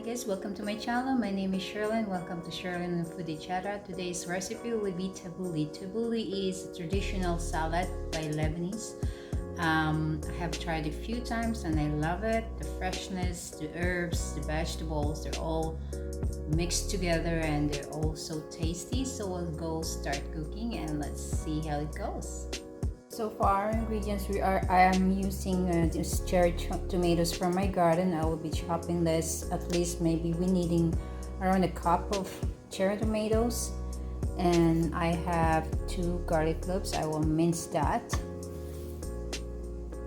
guys, welcome to my channel. My name is Sherlyn. Welcome to Sherlyn Foodie Chata. Today's recipe will be tabouleh. Tabouleh is a traditional salad by Lebanese. I have tried it a few times and I love it. The freshness, the herbs, the vegetables, they're all mixed together and they're all so tasty. So we'll go start cooking and let's see how it goes. So for our ingredients, I am using this cherry tomatoes from my garden. I will be chopping this, at least maybe we're needing around a cup of cherry tomatoes. And I have 2 garlic cloves. I will mince that.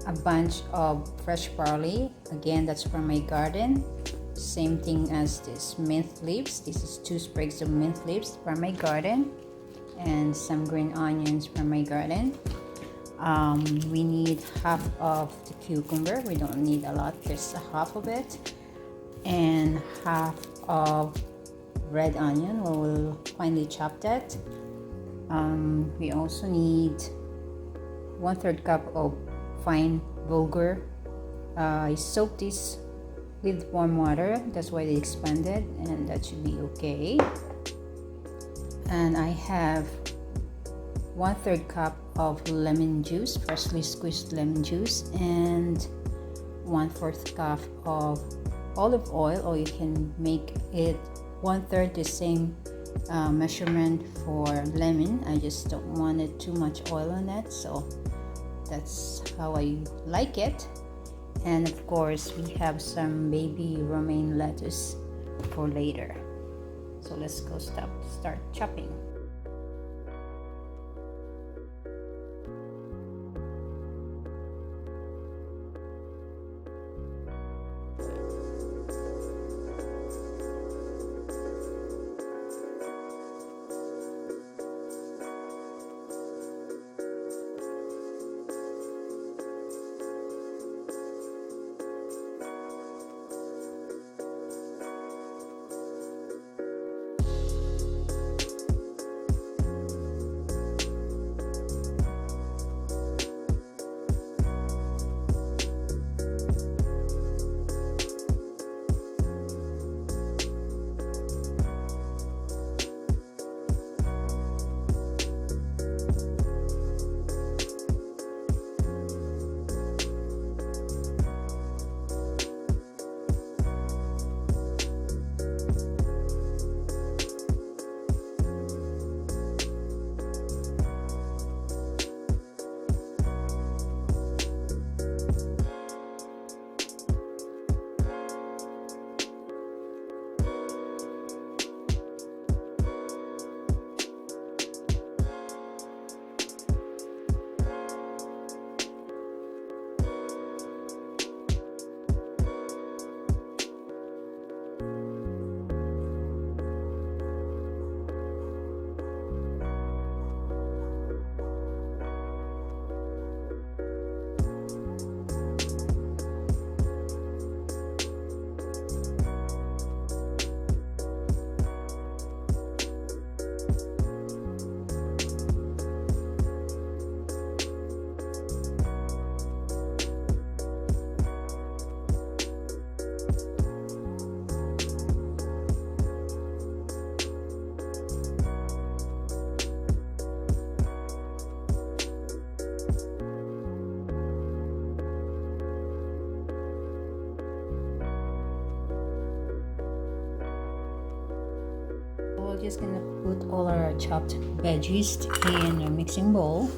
A bunch of fresh parsley. Again, that's from my garden. Same thing as this mint leaves. This is 2 sprigs of mint leaves from my garden. And some green onions from my garden. We need half of the cucumber. We don't need a lot, just a half of it, and half of red onion. We'll finely chop that. We also need 1/3 cup of fine bulgur. I soaked this with warm water, that's why they expanded, and that should be okay. And I have 1/3 cup of lemon juice, freshly squeezed lemon juice, and 1/4 cup of olive oil, or you can make it 1/3 the same measurement for lemon. I just don't want it too much oil on it, so that's how I like it. And of course we have some baby romaine lettuce for later. So let's go start chopping. We're just gonna put all our chopped veggies in a mixing bowl.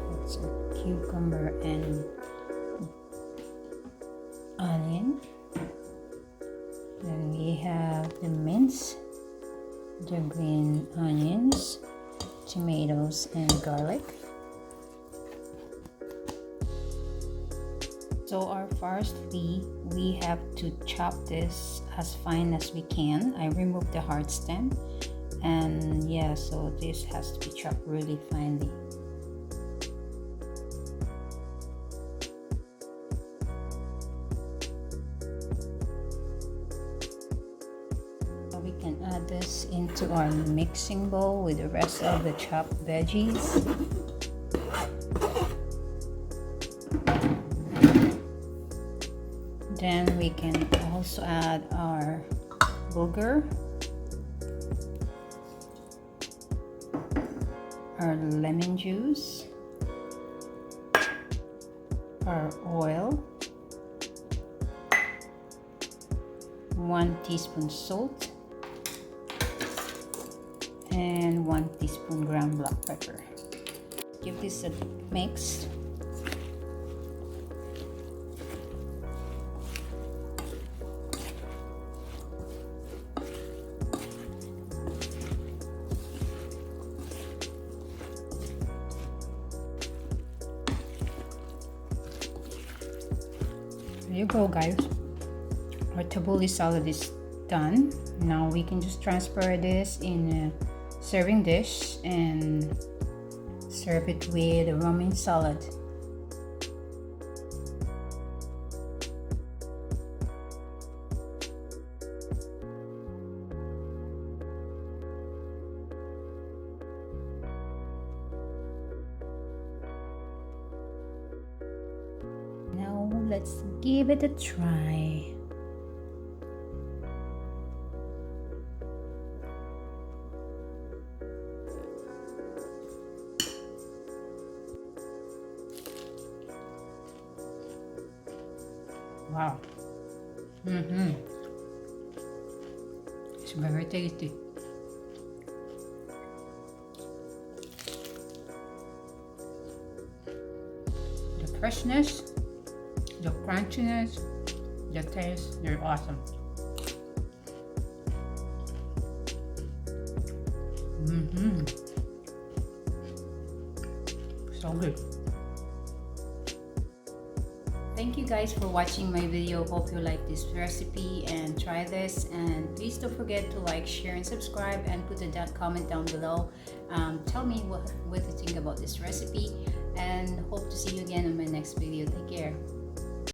That's our cucumber and onion. Then we have the mince, the green onions, tomatoes, and garlic. So our firstly, we have to chop this as fine as we can. I removed the hard stem, and yeah, so this has to be chopped really finely. So we can add this into our mixing bowl with the rest of the chopped veggies. also add our bulgur, our lemon juice, our oil, 1 teaspoon salt, and 1 teaspoon ground black pepper. Give this a mix. There you go, guys. Our tabouleh salad is done. Now we can just transfer this in a serving dish and serve it with a romaine salad. Now let's give it a try. Wow. It's very tasty. The freshness, the crunchiness, the taste, they're awesome. So good. Thank you guys for watching my video. Hope you like this recipe and try this, and please don't forget to like, share, and subscribe, and put a comment down below. Tell me what you think about this recipe, and hope to see you again in my next video. Take care.